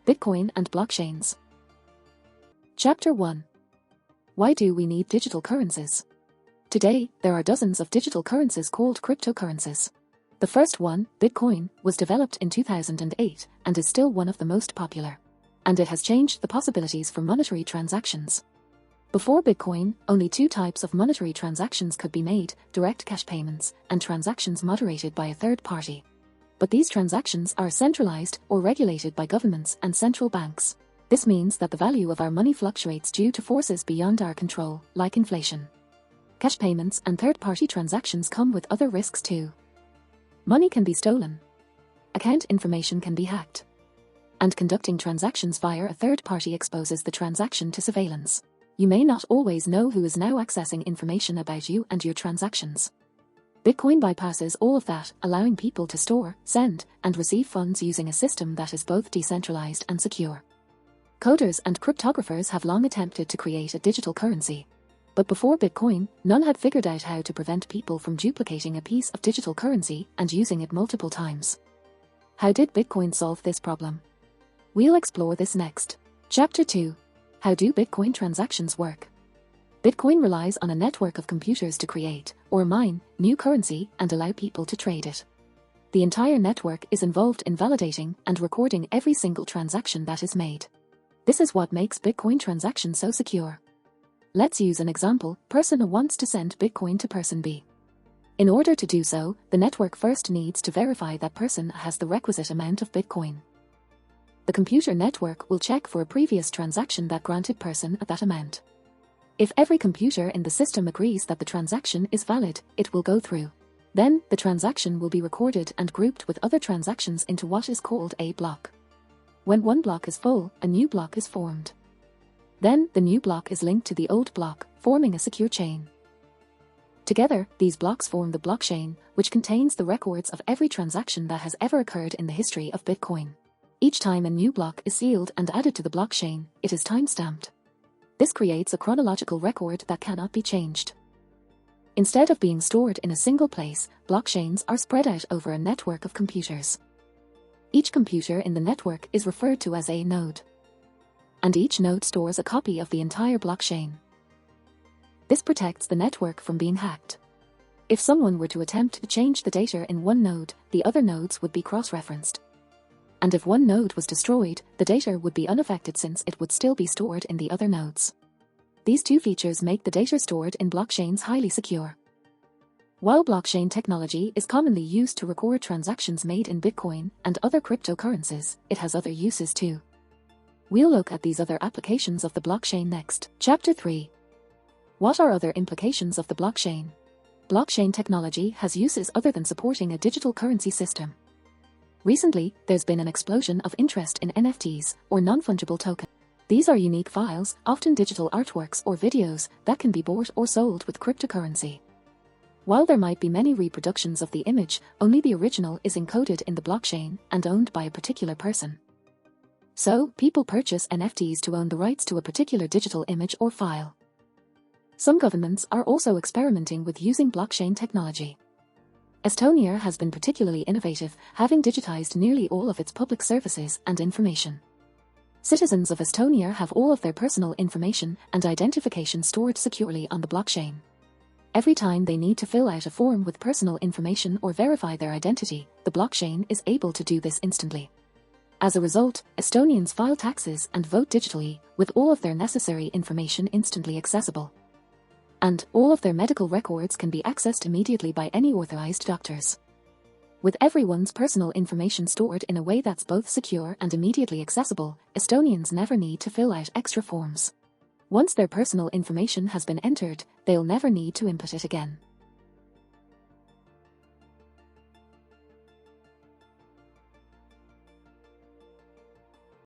Bitcoin and blockchains. Chapter 1. Why do we need digital currencies? Today, there are dozens of digital currencies called cryptocurrencies. The first one, Bitcoin, was developed in 2008 and is still one of the most popular. And it has changed the possibilities for monetary transactions. Before Bitcoin, only two types of monetary transactions could be made: direct cash payments and transactions moderated by a third party. But these transactions are centralized or regulated by governments and central banks. This means that the value of our money fluctuates due to forces beyond our control, like inflation. Cash payments and third-party transactions come with other risks too. Money can be stolen. Account information can be hacked. And conducting transactions via a third party exposes the transaction to surveillance. You may not always know who is now accessing information about you and your transactions. Bitcoin bypasses all of that, allowing people to store, send, and receive funds using a system that is both decentralized and secure. Coders and cryptographers have long attempted to create a digital currency. But before Bitcoin, none had figured out how to prevent people from duplicating a piece of digital currency and using it multiple times. How did Bitcoin solve this problem? We'll explore this next. Chapter 2. How do Bitcoin transactions work? Bitcoin relies on a network of computers to create, or mine, new currency and allow people to trade it. The entire network is involved in validating and recording every single transaction that is made. This is what makes Bitcoin transactions so secure. Let's use an example. Person A wants to send Bitcoin to person B. In order to do so, the network first needs to verify that person has the requisite amount of Bitcoin. The computer network will check for a previous transaction that granted person that amount. If every computer in the system agrees that the transaction is valid, it will go through. Then, the transaction will be recorded and grouped with other transactions into what is called a block. When one block is full, a new block is formed. Then, the new block is linked to the old block, forming a secure chain. Together, these blocks form the blockchain, which contains the records of every transaction that has ever occurred in the history of Bitcoin. Each time a new block is sealed and added to the blockchain, it is time-stamped. This creates a chronological record that cannot be changed. Instead of being stored in a single place, blockchains are spread out over a network of computers. Each computer in the network is referred to as a node. And each node stores a copy of the entire blockchain. This protects the network from being hacked. If someone were to attempt to change the data in one node, the other nodes would be cross-referenced. And if one node was destroyed, the data would be unaffected since it would still be stored in the other nodes. These two features make the data stored in blockchains highly secure. While blockchain technology is commonly used to record transactions made in Bitcoin and other cryptocurrencies, it has other uses too. We'll look at these other applications of the blockchain next. Chapter 3. What are other implications of the blockchain? Blockchain technology has uses other than supporting a digital currency system. Recently, there's been an explosion of interest in NFTs, or non-fungible tokens. These are unique files, often digital artworks or videos, that can be bought or sold with cryptocurrency. While there might be many reproductions of the image, only the original is encoded in the blockchain and owned by a particular person. So, people purchase NFTs to own the rights to a particular digital image or file. Some governments are also experimenting with using blockchain technology. Estonia has been particularly innovative, having digitized nearly all of its public services and information. Citizens of Estonia have all of their personal information and identification stored securely on the blockchain. Every time they need to fill out a form with personal information or verify their identity, the blockchain is able to do this instantly. As a result, Estonians file taxes and vote digitally, with all of their necessary information instantly accessible. And all of their medical records can be accessed immediately by any authorized doctors. With everyone's personal information stored in a way that's both secure and immediately accessible, Estonians never need to fill out extra forms. Once their personal information has been entered, they'll never need to input it again.